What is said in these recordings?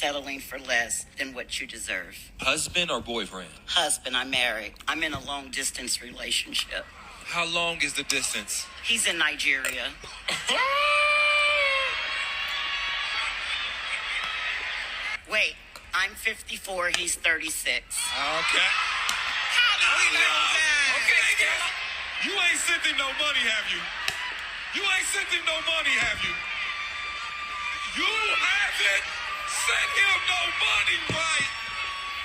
settling for less than what you deserve. Husband or boyfriend? Husband, I'm married. I'm in a long-distance relationship. How long is the distance? He's in Nigeria. Wait, I'm 54, he's 36. Okay. Okay, you ain't sent him no money, have you? You ain't sent him no money, have you? You haven't sent him no money, right?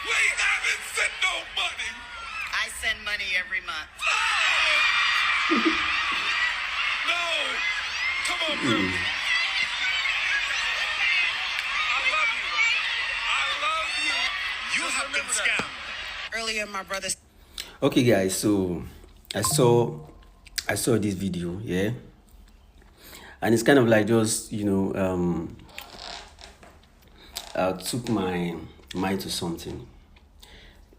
We haven't sent no money. I send money every month. No! Come on, bro. I love you. I love you. You have been scammed. Earlier, my brother... Okay, guys, so I saw this video, yeah, and it's kind of like just, you know, took my mind to something,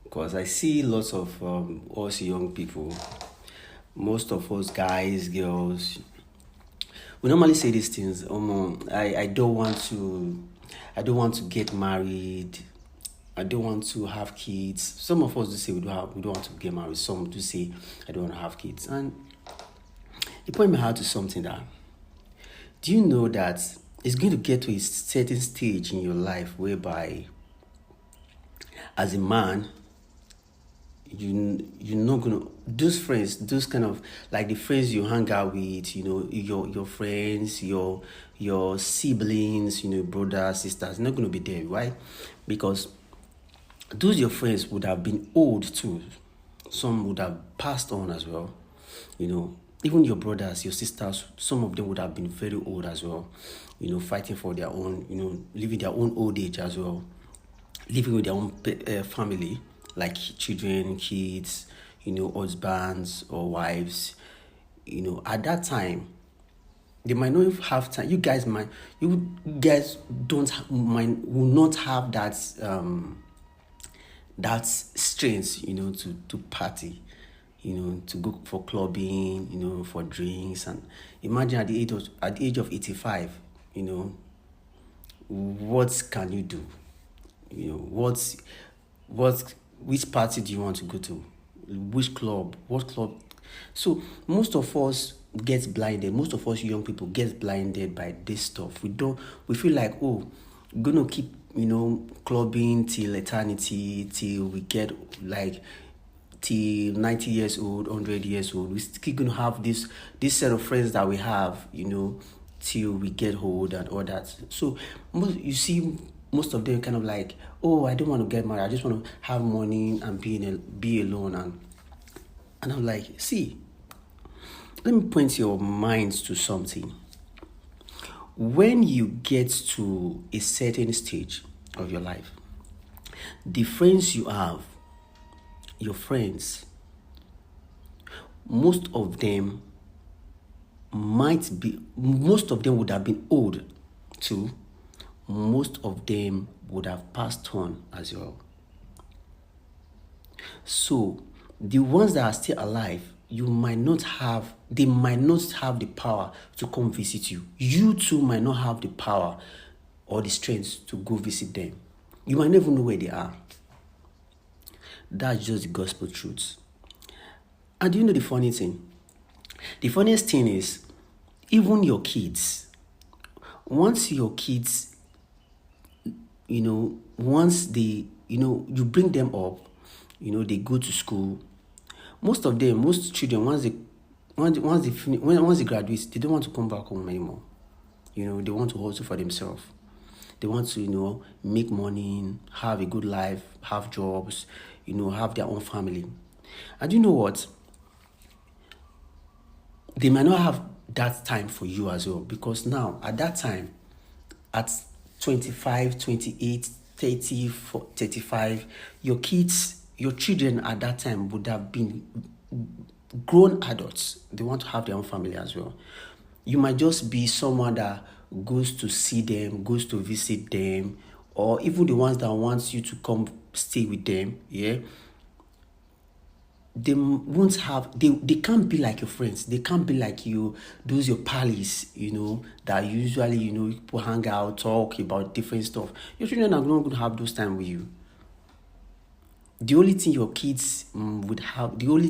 because I see lots of us young people, most of us guys, girls, we normally say these things. I don't want to get married. I don't want to have kids. Some of us do say we don't want to get married. Some do say I don't want to have kids. And the point in my heart is something that, do you know that it's going to get to a certain stage in your life whereby, as a man, you're not gonna, those friends, those kind of, like the friends you hang out with, you know, your friends, your siblings, you know, brothers, sisters, not gonna be there, right? Because those your friends would have been old too. Some would have passed on as well. You know, even your brothers, your sisters, some of them would have been very old as well. You know, fighting for their own, you know, living their own old age as well. Living with their own family, like children, kids, you know, husbands or wives. You know, at that time, they might not have time. You guys will not have that that strength, you know, to party, you know, to go for clubbing, you know, for drinks. And imagine at the age of 85, you know, what can you do? You know, which party do you want to go to? Which club? What club? So most of us gets blinded. Most of us young people get blinded by this stuff. We feel like, oh, we're gonna keep, you know, clubbing till eternity, till we get like till 90 years old, 100 years old. We're still gonna have this set of friends that we have, you know, till we get old and all that. So most of them kind of like, oh, I don't want to get married. I just want to have money and be alone. And I'm like, see, let me point your minds to something. When you get to a certain stage of your life, the friends you have, your friends, most of them would have been old too. Most of them would have passed on as well. So the ones that are still alive, they might not have the power to come visit you. You too might not have the power or the strength to go visit them. You might never know where they are. That's just the gospel truth. And do you know the funny thing? The funniest thing is, even your kids, once your kids, you know, once they, you know, you bring them up, you know, they go to school. Most children, once they graduate, they don't want to come back home anymore. You know, they want to hustle for themselves. They want to, you know, make money, have a good life, have jobs, you know, have their own family. And you know what? They might not have that time for you as well, because now, at that time, at 25, 28, 30, 35, your children at that time would have been grown adults. They want to have their own family as well. You might just be someone that goes to see them, goes to visit them, or even the ones that wants you to come stay with them, yeah? they won't have, they can't be like your friends. They can't be like you, those your pals, that usually, people hang out, talk about different stuff. Your children are not going to have those time with you. The only thing your kids would have, the only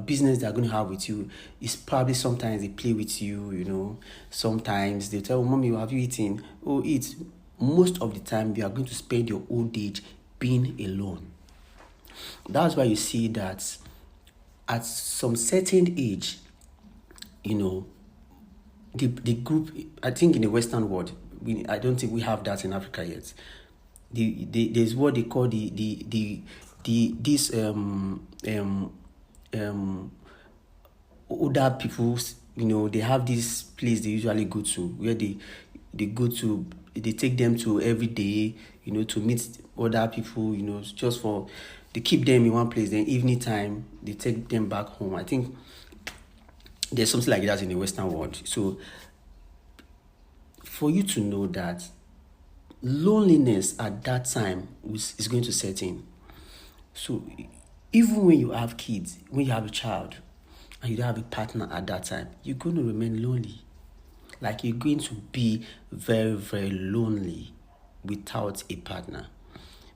business they're going to have with you is probably sometimes they play with you, sometimes they tell, mommy, have you eaten? Oh, eat. Most of the time, you are going to spend your old age being alone. That's why you see that at some certain age, the group, I think in the Western world, I don't think we have that in Africa yet. There's what they call older people, they have this place they usually go to where they take them to every day, to meet other people, just for, they keep them in one place, then evening time they take them back home. I think there's something like that in the Western world. So for you to know that loneliness at that time is going to set in. So even when you have kids, when you have a child, and you don't have a partner at that time, you're going to remain lonely. Like, you're going to be very, very lonely without a partner.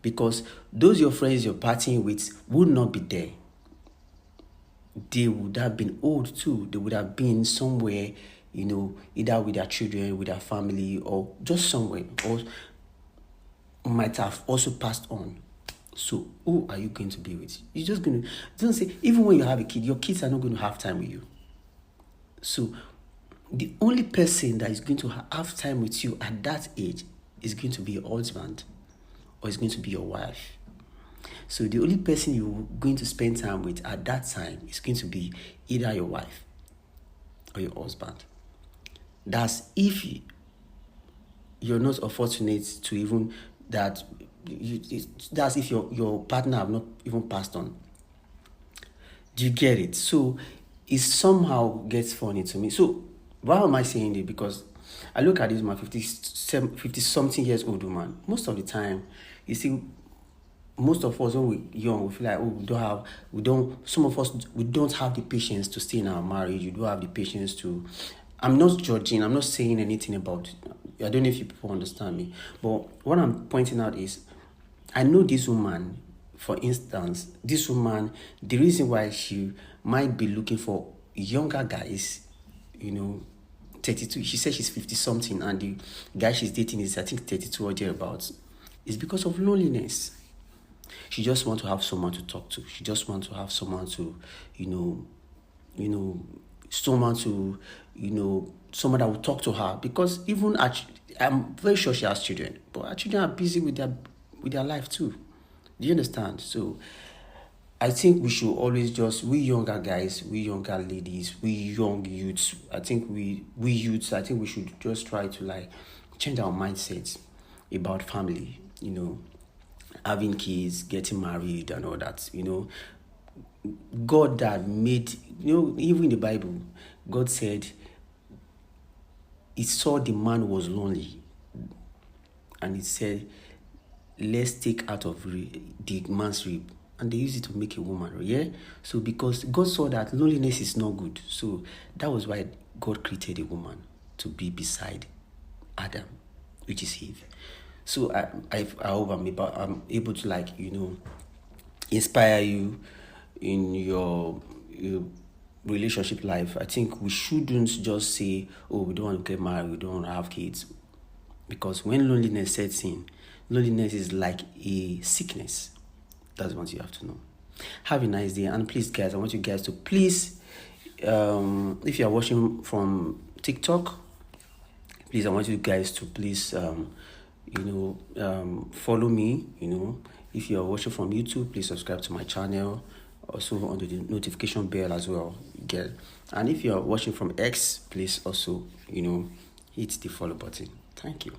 Because those your friends you're partying with would not be there. They would have been old too. They would have been somewhere, either with their children, with their family, or just somewhere, or might have also passed on. So who are you going to be with? You're just going to, don't say, even when you have a kid, your kids are not going to have time with you. So the only person that is going to have time with you at that age is going to be your husband, or is going to be your wife. So the only person you're going to spend time with at that time is going to be either your wife or your husband. That's if you're not fortunate to even that. That's if your partner have not even passed on. Do you get it? So it somehow gets funny to me. So why am I saying it? Because I look at this man, 50 something years old woman. Most of the time, you see, most of us when we're young, we feel like, some of us, we don't have the patience to stay in our marriage. You don't have the patience to, I'm not judging, I'm not saying anything about it. I don't know if you people understand me. But what I'm pointing out is, I know this woman, for instance, the reason why she might be looking for younger guys, 32, she says she's 50 something, and the guy she's dating is, I think, 32 or thereabouts, is because of loneliness. She just wants to have someone to talk to. She just wants to have someone to, someone that will talk to her. Because even I'm very sure she has children, but her children are busy with their life too. Do you understand? So I think we should always we younger guys, we younger ladies, we young youths, I think we youths, I think we should just try to change our mindsets about family, having kids, getting married and all that, God that made, even in the Bible, God said he saw the man was lonely, and he said, let's take out of the man's rib, and they use it to make a woman. Yeah. So because God saw that loneliness is not good, so that was why God created a woman to be beside Adam, which is Eve. So I hope I'm able to inspire you in your relationship life. I think we shouldn't just say, oh, we don't want to get married, we don't want to have kids, because when loneliness sets in, loneliness is like a sickness. That's what you have to know. Have a nice day. And please, guys, I want you guys to please, if you are watching from TikTok, please, I want you guys to please, follow me. If you are watching from YouTube, please subscribe to my channel. Also on the notification bell as well. And if you are watching from X, please also, hit the follow button. Thank you.